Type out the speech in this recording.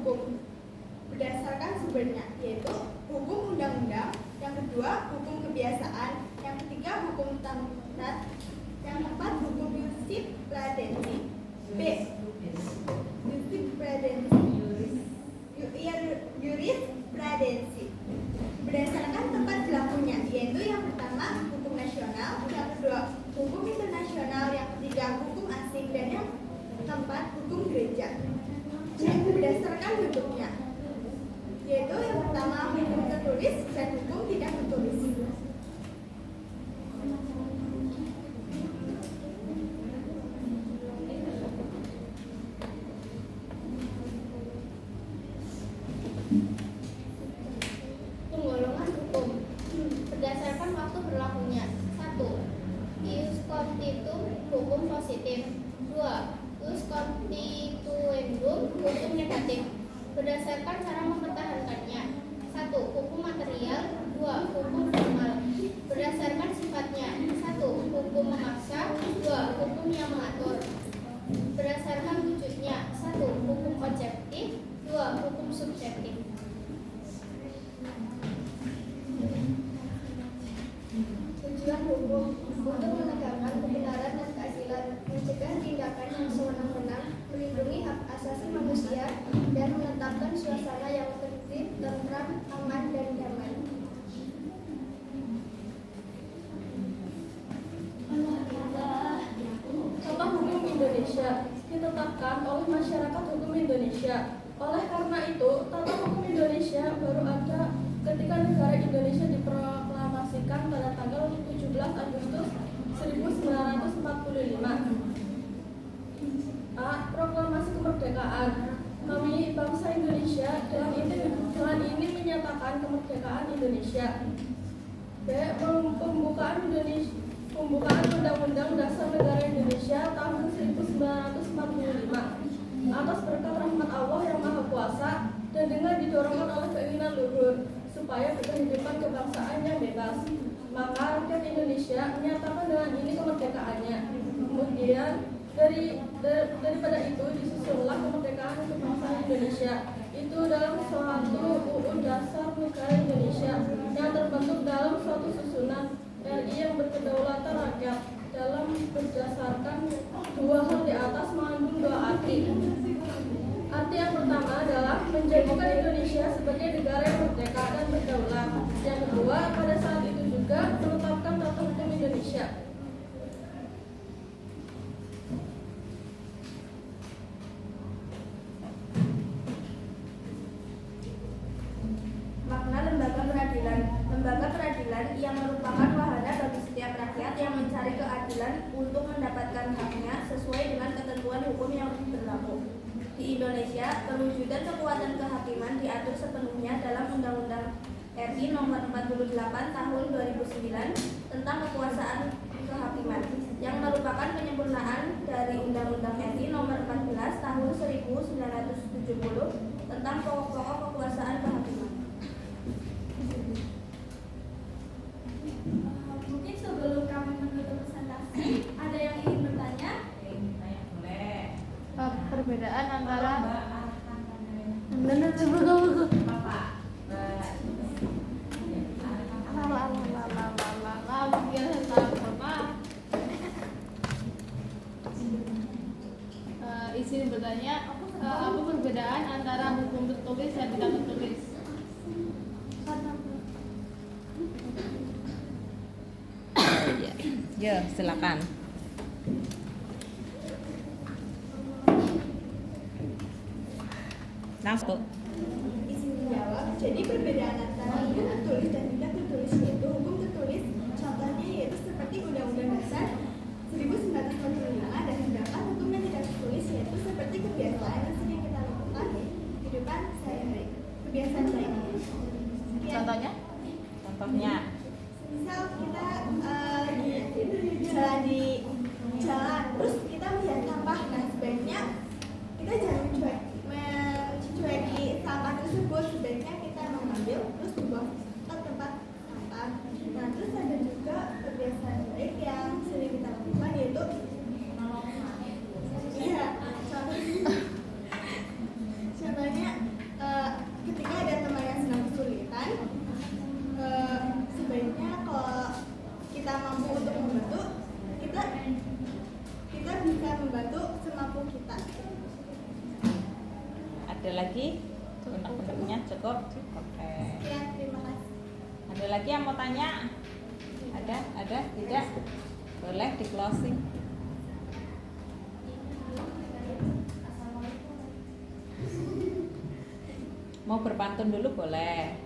hukum berdasarkan sumbernya, yaitu hukum undang-undang, yang kedua hukum kebiasaan, yang ketiga hukum taurat, yang keempat hukum jurisprudensi. B. Jurisprudensi berdasarkan tempat berlakunya, yaitu yang pertama hukum nasional, yang kedua hukum internasional, yang ketiga hukum asing, dan yang keempat hukum gereja. C. Berdasarkan bentuknya, yaitu yang pertama hukum tertulis dan hukum tidak tertulis. Penggolongan hukum berdasarkan waktu berlakunya. 1. Ius constitutum, hukum positif. 2. Ius constituendum, hukum negatif. Berdasarkan cara mempertahankannya. 1. Hukum material. 2. Hukum formal. Berdasarkan sifatnya. 1. Hukum memaksa. 2. Hukum yang mengatur. Berdasarkan wujudnya. 1. Hukum objektif. 2. Hukum subjektif. Tujuan hukum untuk menegakkan kebenaran dan keadilan, mencegah tindakan yang sewenang-wenang, melindungi hak asasi manusia, dan menetapkan suasana yang tertib, tentram, aman, dan damai. Contoh hukum Indonesia ditetapkan oleh masyarakat hukum Indonesia. Oleh karena itu, tata hukum Indonesia baru ada ketika negara Indonesia diproklamasikan pada tanggal 17 Agustus 1945. A. Proklamasi kemerdekaan. Kami bangsa Indonesia dengan ini menyatakan kemerdekaan Indonesia. B. Pembukaan Undang-Undang Dasar Negara Indonesia tahun 1945 atas berkat rahmat Allah yang Maha Kuasa dan dengan didorongkan oleh keinginan luhur supaya berkehidupan kebangsaan yang bebas, maka rakyat Indonesia menyatakan dengan ini kemerdekaannya. Kemudian daripada itu disusunlah kemerdekaan kebangsaan Indonesia itu dalam suatu UUD Dasar Negara Indonesia yang terbentuk dalam suatu susunan RI yang berkedaulatan rakyat dalam berdasarkan dua hal di atas mengandung dua arti. Arti yang pertama adalah menjadikan Indonesia sebagai negara yang merdeka dan berdaulat. Yang kedua, pada saat itu juga menetapkan tata hukum Indonesia. Makna lembaga peradilan. Lembaga peradilan yang merupakan wahana bagi setiap rakyat yang mencari keadilan untuk mendapatkan haknya sesuai dengan ketentuan hukum yang berlaku. Di Indonesia, perwujudan kekuatan kehakiman diatur sepenuhnya dalam Undang-Undang RI Nomor 48 Tahun 2009 tentang kekuasaan kehakiman, yang merupakan penyempurnaan dari Undang-Undang RI Nomor 14 Tahun 1970 tentang pokok-pokok kekuasaan kehakiman. Mungkin sebelum kami menutup presentasi, ada yang ingin bertanya? Perbedaan antara izin bertanya, apa perbedaan antara hukum tertulis dan tidak tertulis? Ya, silakan. Langsung. Izin dijawab. Jadi perbedaan antara hukum tertulis dan tidak tertulis yaitu hukum tertulis, contohnya yaitu seperti Undang-Undang Dasar 1945, dan sedangkan hukum yang tidak tertulis yaitu seperti kebiasaan yang sering kita lakukan di kehidupan sehari-hari. Kebiasaan lainnya. Contohnya? Contohnya. Misal kita jalan di jalan, terus kita melihat sampah, nah sebaiknya kita jangan mencueki sampah tersebut, sebaiknya kita mengambil terus dibuang ke tempat sampah. Nah terus ada juga kebiasaan baik yang sering lagi? Undang-undangnya cukup? Oke. Sekian, terima kasih. Ada lagi yang mau tanya? Ada? Tidak? Boleh di closing. Mau berpantun dulu boleh.